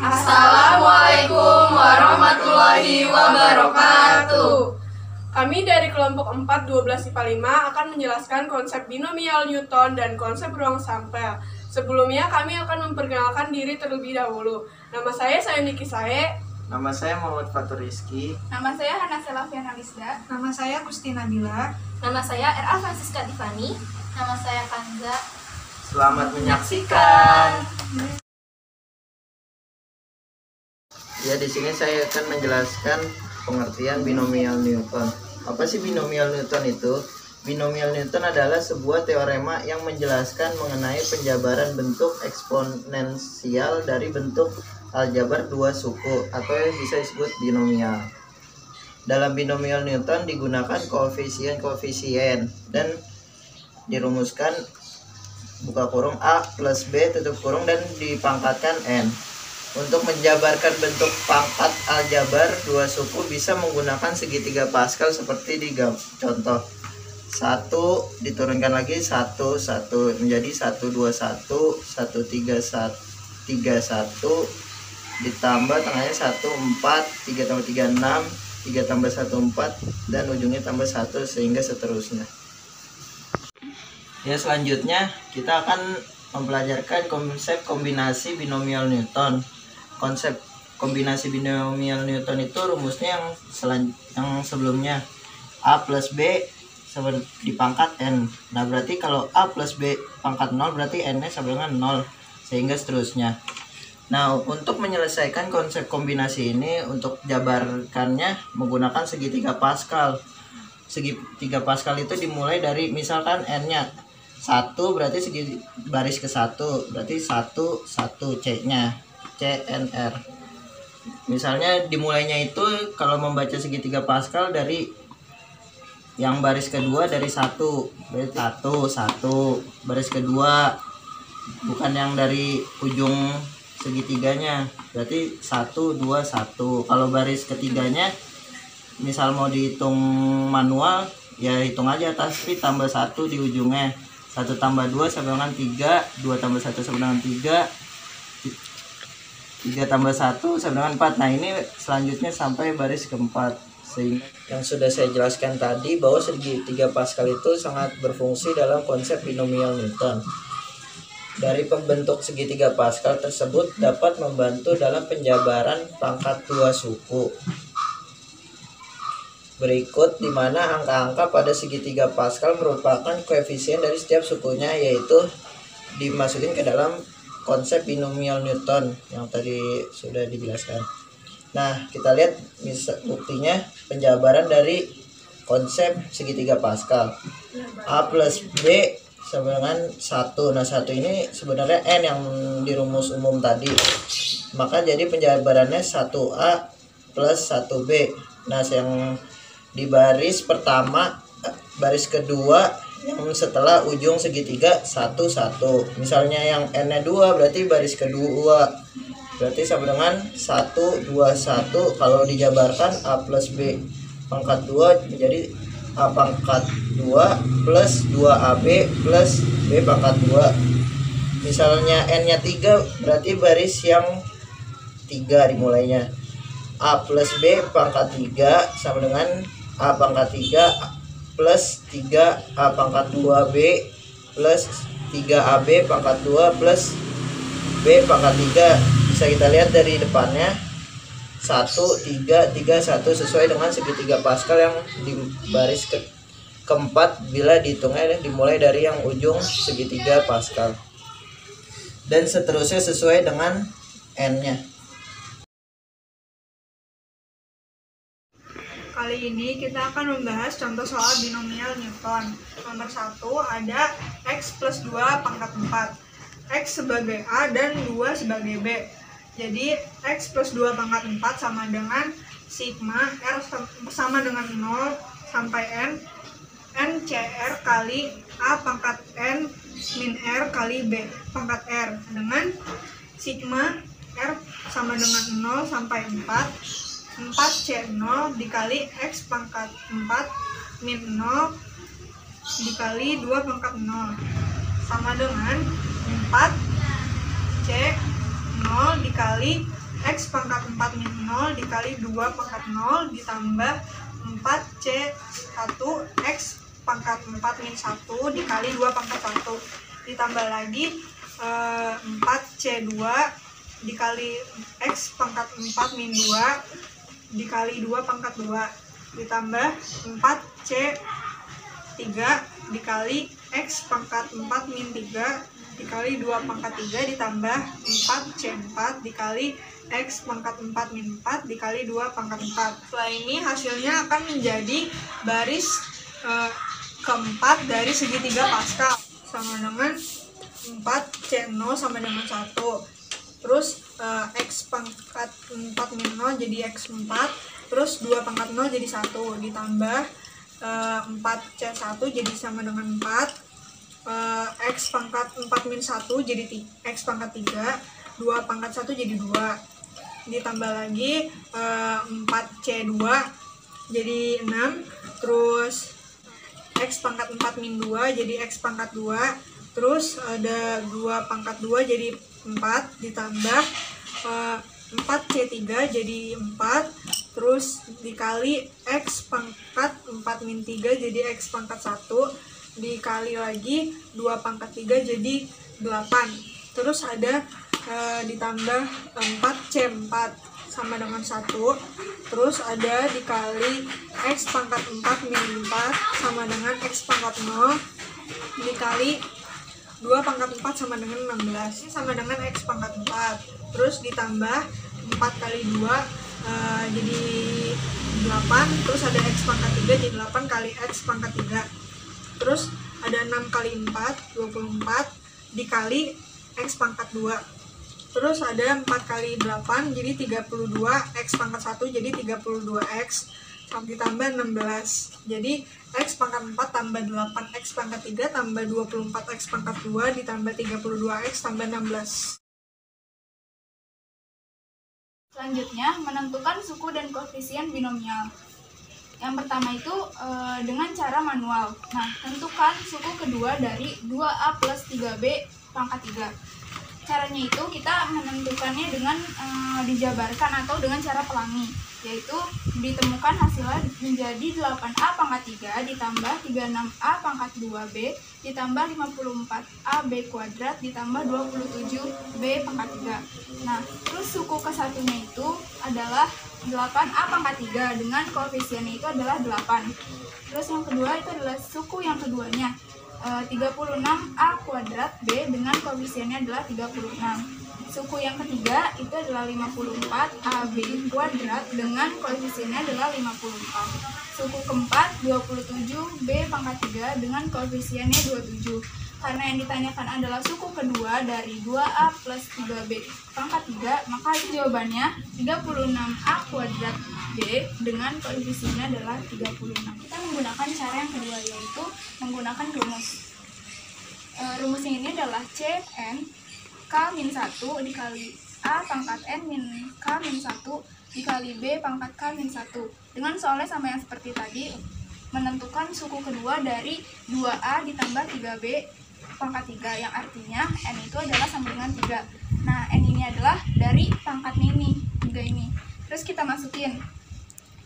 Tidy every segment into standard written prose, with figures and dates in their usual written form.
Assalamualaikum warahmatullahi wabarakatuh. Kami dari kelompok 4 12 IPA 5 akan menjelaskan konsep binomial Newton dan konsep ruang sampel. Sebelumnya kami akan memperkenalkan diri terlebih dahulu. Nama saya Niki Sae. Nama saya Muhammad Fatur Rizky. Nama saya Hana Selafiana Lisda. Nama saya Kustina Bila. Nama saya R.A. Francisca Tiffany. Nama saya Kanza. Selamat menyaksikan. Ya, di sini saya akan menjelaskan pengertian binomial Newton. Apa sih binomial Newton itu? Binomial Newton adalah sebuah teorema yang menjelaskan mengenai penjabaran bentuk eksponensial dari bentuk aljabar dua suku atau yang bisa disebut binomial. Dalam binomial Newton digunakan koefisien-koefisien dan dirumuskan buka kurung A plus B tutup kurung dan dipangkatkan N. Untuk menjabarkan bentuk pangkat aljabar dua suku bisa menggunakan segitiga Pascal seperti di contoh. 1 diturunkan lagi 1 menjadi 1 2 1 1 3 1 ditambah tengahnya 1 4 3 tambah 3 6 3 tambah 1 4 dan ujungnya tambah 1 sehingga seterusnya. Ya, selanjutnya kita akan mempelajarkan konsep kombinasi binomial Newton. Konsep kombinasi binomial Newton itu rumusnya yang sebelumnya A plus B dipangkat N. Nah, berarti kalau A plus B pangkat 0 berarti N nya sama dengan 0 sehingga seterusnya. Nah, untuk menyelesaikan konsep kombinasi ini, untuk jabarkannya menggunakan segitiga Pascal. Segitiga Pascal itu dimulai dari misalkan N nya 1 berarti segi baris ke 1 berarti 1 1 C nya CNR. Misalnya dimulainya itu kalau membaca segitiga Pascal dari yang baris kedua dari 1 berarti 1 baris kedua, bukan yang dari ujung segitiganya berarti 1 2 1. Kalau baris ketiganya misal mau dihitung manual ya hitung aja tapi tambah 1 di ujungnya. 1 tambah 2 sama dengan 3, 2 tambah 1 sama dengan 3, 3 tambah 1 sama dengan 4. Nah, ini selanjutnya sampai baris keempat. Sehingga yang sudah saya jelaskan tadi bahwa segitiga Pascal itu sangat berfungsi dalam konsep binomial Newton. Dari pembentuk segitiga Pascal tersebut dapat membantu dalam penjabaran pangkat dua suku. Berikut di mana angka-angka pada segitiga Pascal merupakan koefisien dari setiap sukunya, yaitu dimasukin ke dalam konsep binomial Newton yang tadi sudah dijelaskan. Nah, kita lihat buktinya penjabaran dari konsep segitiga Pascal. A plus B sama dengan 1. Nah, 1 ini sebenarnya N yang di rumus umum tadi. Maka jadi penjabarannya 1A plus 1B. Nah, yang di baris pertama, baris kedua yang setelah ujung segitiga 1 1. Misalnya yang N-nya 2 berarti baris kedua. Berarti sama dengan 1 2 1. Kalau dijabarkan A plus B pangkat 2 menjadi A pangkat 2 plus 2AB plus B pangkat 2. Misalnya N-nya 3 berarti baris yang 3 dimulainya. A plus B pangkat 3 sama dengan A pangkat 3 plus 3A pangkat 2B plus 3AB pangkat 2 plus B pangkat 3. Bisa kita lihat dari depannya 1 3 3 1 sesuai dengan segitiga Pascal yang di baris keempat bila dihitungnya dimulai dari yang ujung segitiga Pascal. Dan seterusnya sesuai dengan N-nya. Kali ini kita akan membahas contoh soal binomial Newton. Nomor 1 ada X plus 2 pangkat 4. X sebagai A dan 2 sebagai B. Jadi X plus 2 pangkat 4 sama dengan sigma R sama dengan 0 sampai N CR kali A pangkat N min R kali B pangkat R dengan sigma R sama dengan 0 sampai 4 4C0 dikali X pangkat 4 min 0 dikali 2 pangkat 0 sama dengan 4C0 dikali X pangkat 4 min 0 dikali 2 pangkat 0 ditambah 4C1 X pangkat 4 min 1 dikali 2 pangkat 1 ditambah lagi 4C2 dikali X pangkat 4 min 2 dikali 2 pangkat 2 ditambah 4C3 dikali X pangkat 4 min 3 dikali 2 pangkat 3 ditambah 4C4 dikali X pangkat 4 min 4 dikali 2 pangkat 4. Setelah ini hasilnya akan menjadi baris keempat dari segitiga Paskal sama dengan 4C0 sama dengan 1. Terus X pangkat 4 min 0 jadi X4, terus 2 pangkat 0 jadi 1 ditambah 4C1 jadi sama dengan 4, X pangkat 4 min 1 jadi X pangkat 3, 2 pangkat 1 jadi 2 ditambah lagi 4C2 jadi 6, terus X pangkat 4 min 2 jadi X pangkat 2, terus ada 2 pangkat 2 jadi 4 ditambah 4C3 jadi 4, terus dikali X pangkat 4 min 3 jadi X pangkat 1 dikali lagi 2 pangkat 3 jadi 8, terus ada ditambah 4C4 sama dengan 1, terus ada dikali X pangkat 4 min 4 sama dengan X pangkat 0 dikali 2 pangkat 4 sama dengan 16 sama dengan X pangkat 4, terus ditambah 4 kali 2 jadi 8, terus ada X pangkat 3 jadi 8 kali X pangkat 3, terus ada 6 kali 4 24 dikali X pangkat 2, terus ada 4 kali 8 jadi 32 X pangkat 1 jadi 32X ditambah 16, jadi X pangkat 4 tambah 8 X pangkat 3 tambah 24 X pangkat 2 ditambah 32X tambah 16. Selanjutnya, menentukan suku dan koefisien binomial. Yang pertama itu dengan cara manual. Nah, tentukan suku kedua dari 2A plus 3B pangkat 3. Caranya itu kita menentukannya dengan dijabarkan atau dengan cara pelangi, yaitu ditemukan hasilnya menjadi 8A pangkat 3 ditambah 36A pangkat 2B ditambah 54AB kuadrat ditambah 27B pangkat 3. Nah, terus suku kesatunya itu adalah 8A pangkat 3 dengan koefisiennya itu adalah 8. Terus yang kedua itu adalah suku yang keduanya 36A kuadrat B dengan koefisiennya adalah 36. Suku yang ketiga itu adalah 54AB kuadrat dengan koefisiennya adalah 54. Suku keempat 27B pangkat 3 dengan koefisiennya 27. Karena yang ditanyakan adalah suku kedua dari 2A plus 3B pangkat 3, maka jawabannya 36A kuadrat B dengan koefisiennya adalah 36. Kita menggunakan cara yang kedua, yaitu menggunakan rumus. Rumusnya ini adalah CN K-1 dikali A pangkat N min K-1 dikali B pangkat K-1. Dengan soalnya sama yang seperti tadi, menentukan suku kedua dari 2A ditambah 3B pangkat 3, yang artinya N itu adalah sama dengan 3. Nah, N ini adalah dari pangkatnya ini, 3 ini. Terus kita masukin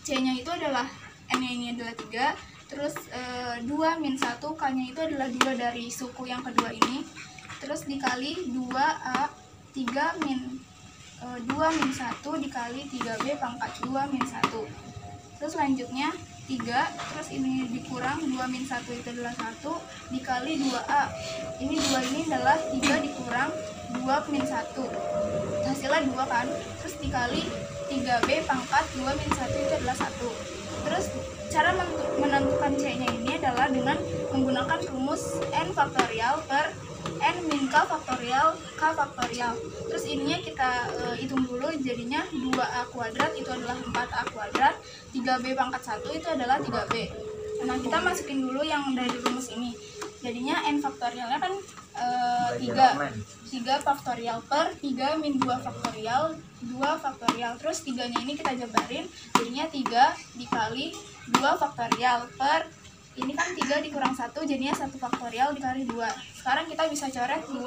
C-nya itu adalah N-nya ini adalah 3, terus 2 min 1, K-nya itu adalah 2 dari suku yang kedua ini, terus dikali 2A 3 min 2 min 1 dikali 3B pangkat 2 min 1. Terus selanjutnya 3, terus ini dikurang 2 min 1 itu adalah 1 dikali 2A. Ini 2 ini adalah 3 dikurang 2 min 1. Hasilnya 2 kan? Terus dikali 3B pangkat 2 min 1 itu adalah 1. Terus cara menentukan C-nya ini adalah dengan menggunakan rumus N faktorial per N min K faktorial K faktorial. Terus ininya kita hitung dulu, jadinya 2A kuadrat itu adalah 4A kuadrat, 3B pangkat 1 itu adalah 3B. Nah, kita masukin dulu yang dari rumus ini. Jadinya N faktorialnya kan 3 faktorial per 3 min 2 faktorial 2 faktorial. Terus 3-nya ini kita jabarin, jadinya 3 dikali 2 faktorial per ini kan 3 dikurang 1 jadinya 1 faktorial dikali 2. Sekarang kita bisa coret 2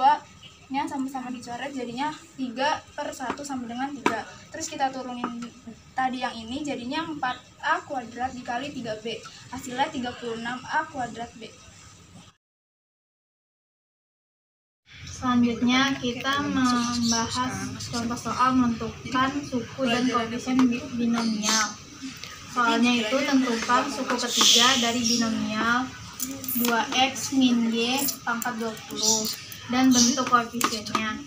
nya sama-sama dicoret, jadinya 3/1 sama dengan 3. Terus kita turunin tadi yang ini, jadinya 4A kuadrat dikali 3B. Hasilnya 36A kuadrat B. Selanjutnya kita membahas contoh soal menentukan suku dan koefisien binomial. Soalnya itu tentukan suku ketiga dari binomial 2x min y pangkat 20 dan bentuk koefisiennya.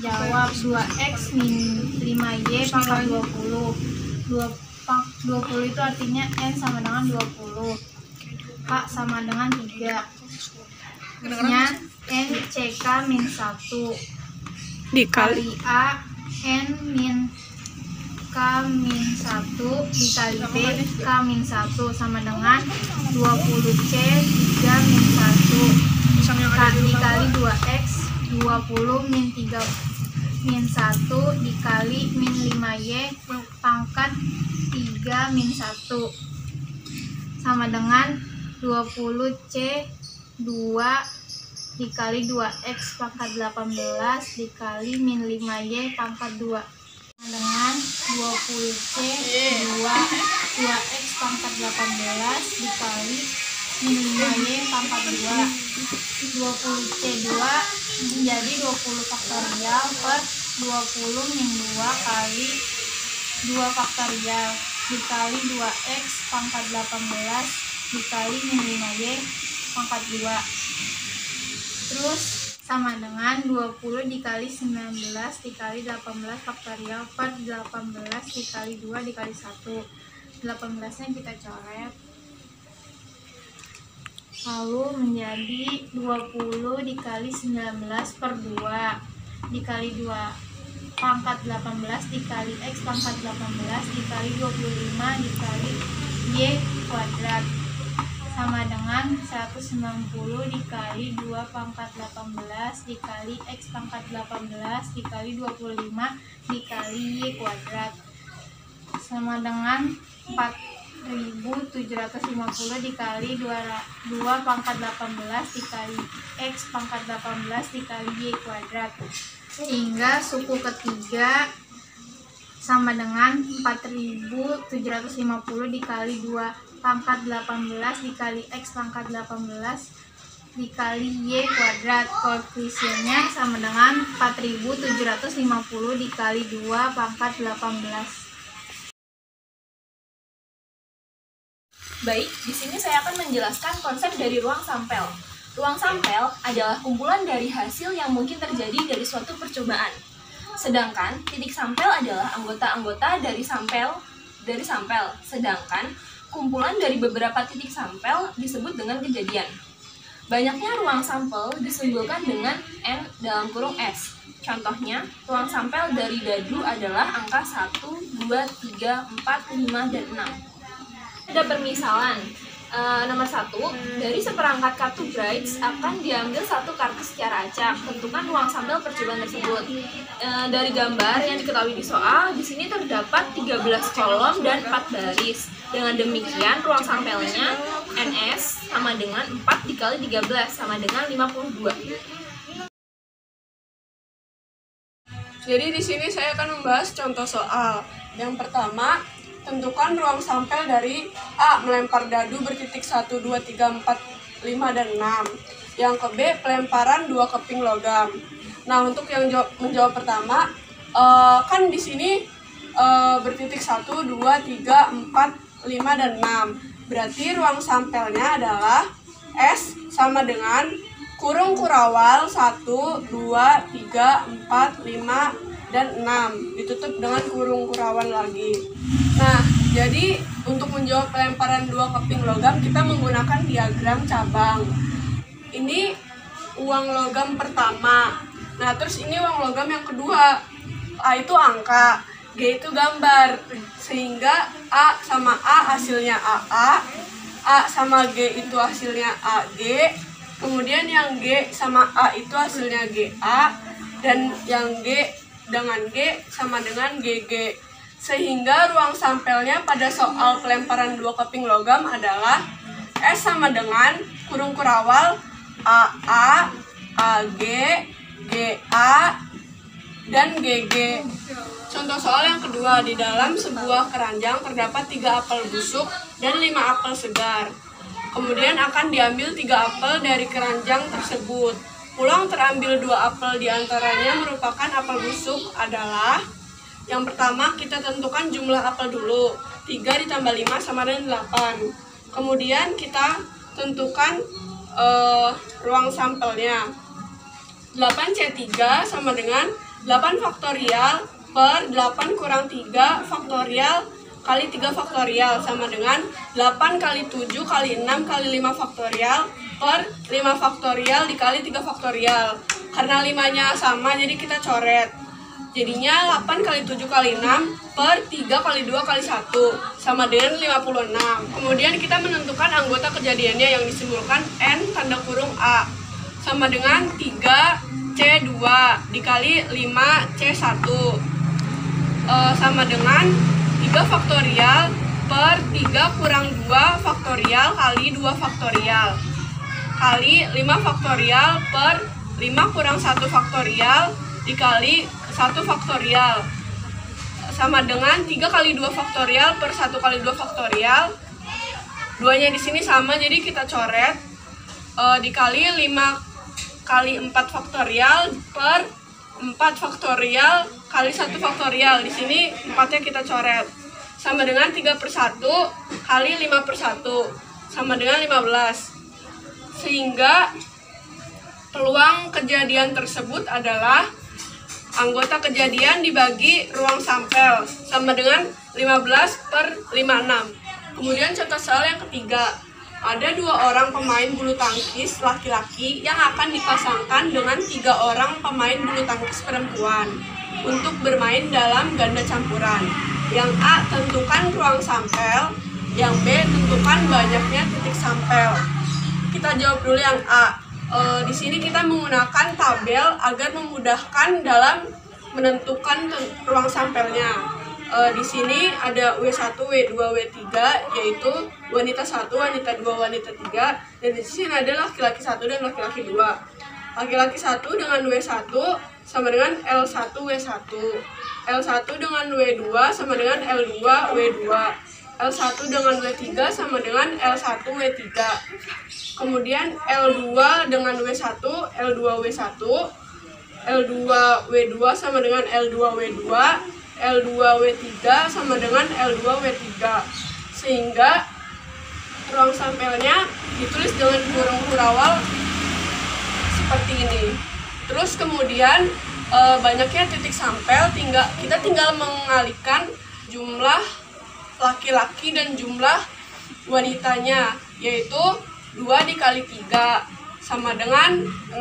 Jawab 2x min 5y pangkat 20. 20 itu artinya n sama dengan 20. K sama dengan 3. Nya n ck min 1 Dikali A n min k min 1 dikali B k min 1 sama dengan 20 c 3 min 1 k dikali 2x 20 min 3 min 1 dikali min 5y pangkat 3 min 1 sama dengan 20 c 2 dikali 2x pangkat 18 dikali min 5y pangkat 2 dengan 20c 2x pangkat 18 dikali min 5y pangkat 2. 20c 2 menjadi 20 faktorial per 20 min 2 kali 2 faktorial dikali 2x pangkat 18 dikali min 5y pangkat 2. Terus sama dengan 20 dikali 19 dikali 18 faktorial per 18 dikali 2 dikali 1. 18 nya kita coret, lalu menjadi 20 dikali 19 per 2 dikali 2 pangkat 18 dikali x pangkat 18 dikali 25 dikali y kuadrat sama dengan 190 dikali 2 pangkat 18 dikali x pangkat 18 dikali 25 dikali y kuadrat sama dengan 4750 dikali 2 pangkat 18 dikali x pangkat 18 dikali y kuadrat, sehingga suku ketiga sama dengan 4750 dikali 2 pangkat 18 dikali x pangkat 18 dikali y kuadrat. Koefisiennya sama dengan 4750 dikali 2 pangkat 18. Baik, di sini saya akan menjelaskan konsep dari ruang sampel. Ruang sampel adalah kumpulan dari hasil yang mungkin terjadi dari suatu percobaan. Sedangkan titik sampel adalah anggota-anggota dari sampel. Sedangkan kumpulan dari beberapa titik sampel disebut dengan kejadian. Banyaknya ruang sampel disimbolkan dengan n dalam kurung s. Contohnya, ruang sampel dari dadu adalah angka 1, 2, 3, 4, 5, dan 6. Ada permisalan. Nomor 1, dari seperangkat kartu Bright akan diambil satu kartu secara acak. Tentukan ruang sampel percobaan tersebut. Dari gambar yang diketahui di soal, di sini terdapat 13 kolom dan 4 baris. Dengan demikian, ruang sampelnya NS sama dengan 4 dikali 13 sama dengan 52. Jadi di sini saya akan membahas contoh soal. Yang pertama, tentukan ruang sampel dari A. Melempar dadu bertitik 1, 2, 3, 4, 5, dan 6. Yang ke B. Pelemparan 2 keping logam. Nah, untuk yang menjawab pertama, kan di sini bertitik 1, 2, 3, 4, 5, dan 6. Berarti ruang sampelnya adalah S sama dengan kurung kurawal 1, 2, 3, 4, 5, dan 6. Ditutup dengan kurung kurawan lagi. Nah, jadi untuk menjawab pelemparan 2 keping logam, kita menggunakan diagram cabang. Ini uang logam pertama. Nah, terus ini uang logam yang kedua. A itu angka, G itu gambar. Sehingga A sama A hasilnya AA, A sama G itu hasilnya AG, kemudian yang G sama A itu hasilnya GA, dan yang G dengan G sama dengan GG. Sehingga ruang sampelnya pada soal pelemparan 2 keping logam adalah S sama dengan kurung kurawal AA, AG, dan GG. Contoh soal yang kedua, di dalam sebuah keranjang terdapat 3 apel busuk dan 5 apel segar. Kemudian akan diambil 3 apel dari keranjang tersebut. Pulang terambil 2 apel diantaranya merupakan apel busuk adalah, yang pertama kita tentukan jumlah apel dulu. 3 ditambah 5 sama dengan 8. Kemudian kita tentukan ruang sampelnya. 8C3 sama dengan 8 faktorial per 8 kurang 3 faktorial kali 3 faktorial sama dengan 8 kali 7 kali 6 kali 5 faktorial per 5 faktorial dikali 3 faktorial. Karena 5-nya sama jadi kita coret. Jadinya 8 kali 7 kali 6 per 3 kali 2 kali 1 sama dengan 56. Kemudian kita menentukan anggota kejadiannya yang disimbolkan N tanda kurung A sama dengan 3C2 dikali 5C1 sama dengan 3 faktorial per 3 kurang 2 faktorial kali 2 faktorial kali 5 faktorial per 5 kurang 1 faktorial dikali 1 faktorial sama dengan 3 kali 2 faktorial per 1 kali 2 faktorial. Duanya di sini sama jadi kita coret dikali 5 kali 4 faktorial per 4 faktorial kali 1 faktorial. Di sini 4-nya kita coret. Sama dengan 3/1 kali 5/1 sama dengan 15. Sehingga peluang kejadian tersebut adalah anggota kejadian dibagi ruang sampel sama dengan 15/56. Kemudian contoh soal yang ketiga. Ada 2 orang pemain bulu tangkis laki-laki yang akan dipasangkan dengan 3 orang pemain bulu tangkis perempuan untuk bermain dalam ganda campuran. Yang A, tentukan ruang sampel. Yang B, tentukan banyaknya titik sampel. Kita jawab dulu yang A. Di sini kita menggunakan tabel agar memudahkan dalam menentukan ruang sampelnya. Di sini ada W1, W2, W3 yaitu wanita 1, wanita 2, wanita 3, dan di sini ada laki-laki 1 dan laki-laki 2. Laki-laki 1 dengan W1 sama dengan L1 W1. L1 dengan W2 sama dengan L2 W2. L1 dengan W3 sama dengan L1 W3. Kemudian L2 dengan W1, L2 W1. L2 W2 sama dengan L2 W2. L2 W3 sama dengan L2 W3. Sehingga ruang sampelnya ditulis dengan kurung hurawal seperti ini. Terus kemudian banyaknya titik sampel, kita tinggal mengalihkan jumlah laki-laki dan jumlah wanitanya, yaitu 2 dikali 3 sama dengan 6.